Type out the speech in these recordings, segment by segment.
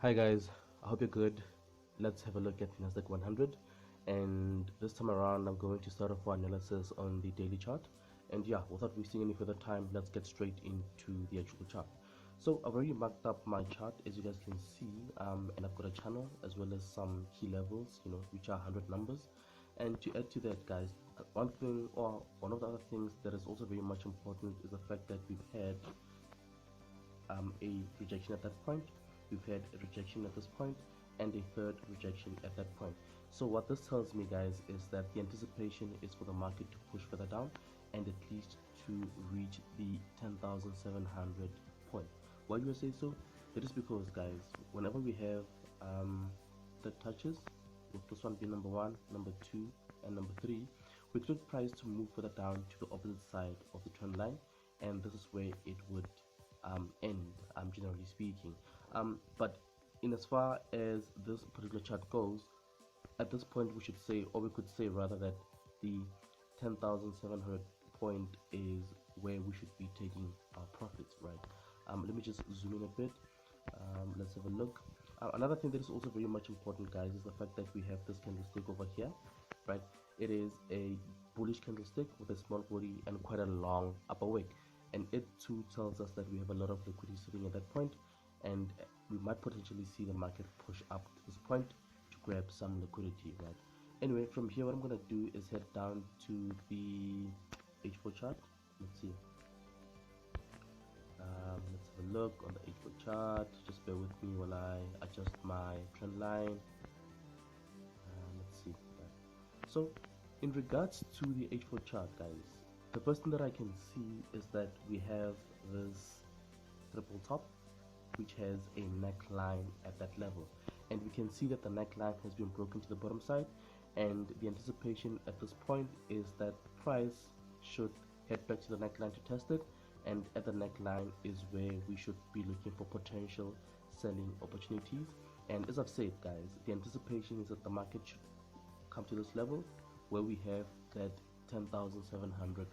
Hi guys, I hope you're good. Let's have a look at Nasdaq 100, and this time around I'm going to start off our analysis on the daily chart. And yeah, without wasting any further time, let's get straight into the actual chart. So I've already marked up my chart, as you guys can see, and I've got a channel as well as some key levels, which are 100 numbers. And to add to that, guys, one thing or one of the other things that is also very much important is the fact that we've had a rejection at that point, we've had a rejection at this point, and a third rejection at that point. So what this tells me, guys, is that the anticipation is for the market to push further down and at least to reach the 10,700 point. Why do I say so? It is because, guys, whenever we have the touches, with this one being number 1, number 2, and number 3, we expect price to move further down to the opposite side of the trend line, and this is where it would end, generally speaking. But in as far as this particular chart goes, at this point we should say, or we could say rather, that the 10,700 point is where we should be taking our profits, right? Let me just zoom in a bit. Let's have a look. Another thing that is also very much important, guys, is the fact that we have this candlestick over here, right? It is a bullish candlestick with a small body and quite a long upper wick, and it too tells us that we have a lot of liquidity sitting at that point, and we might potentially see the market push up to this point to grab some liquidity, right? Anyway, from here what I'm going to do is head down to the H4 chart. Let's see. Let's have a look on the H4 chart. Just bear with me while I adjust my trend line. Let's see. So in regards to the H4 chart, guys, the first thing that I can see is that we have this triple top, which has a neckline at that level, and we can see that the neckline has been broken to the bottom side, and the anticipation at this point is that price should head back to the neckline to test it, and at the neckline is where we should be looking for potential selling opportunities. And as I've said, guys, the anticipation is that the market should come to this level where we have that 10,700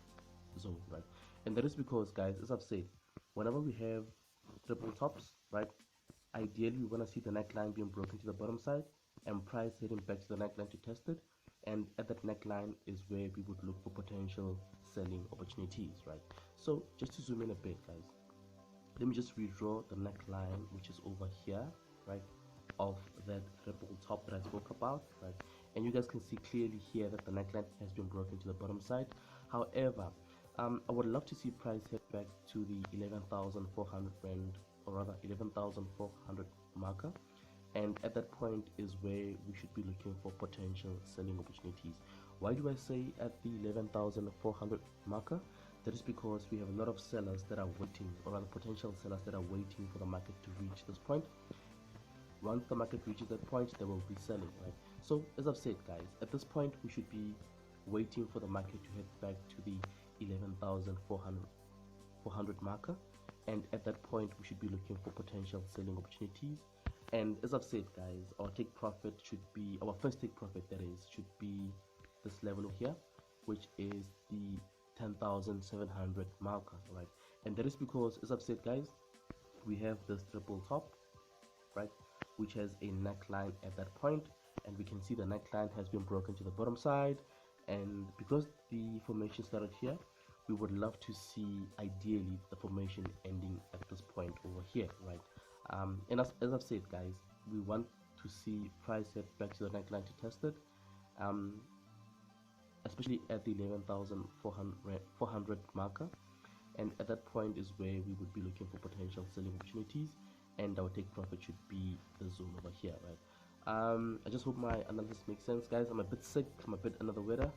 zone, right? And that is because, guys, as I've said, whenever we have triple tops, right, ideally we want to see the neckline being broken to the bottom side and price heading back to the neckline to test it, and at that neckline is where we would look for potential selling opportunities, right? So just to zoom in a bit, guys, let me just redraw the neckline, which is over here, right, of that triple top that I spoke about, right? And you guys can see clearly here that the neckline has been broken to the bottom side. However, I would love to see price head back to the 11,400 rand, or rather 11,400 marker, and at that point is where we should be looking for potential selling opportunities. Why do I say at the 11,400 marker? That is because we have a lot of sellers that are waiting, or rather potential sellers that are waiting for the market to reach this point. Once the market reaches that point, they will be selling, right? So as I've said, guys, at this point we should be waiting for the market to head back to the 11,400 marker, and at that point we should be looking for potential selling opportunities. And as I've said, guys, our take profit should be, our first take profit, that is, should be this level here, which is the 10,700 marker, right? And that is because, as I've said, guys, we have this triple top, right, which has a neckline at that point, and we can see the neckline has been broken to the bottom side. And because the formation started here, we would love to see ideally the formation ending at this point over here, right? And as I've said, guys, we want to see price head back to the neckline to test it, especially at the 11,400 marker, and at that point is where we would be looking for potential selling opportunities, and our take profit should be the zone over here, right? I just hope my analysis makes sense, guys. I'm a bit sick, I'm a bit under the weather,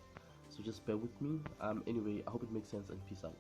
so just bear with me. Anyway, I hope it makes sense, and peace out.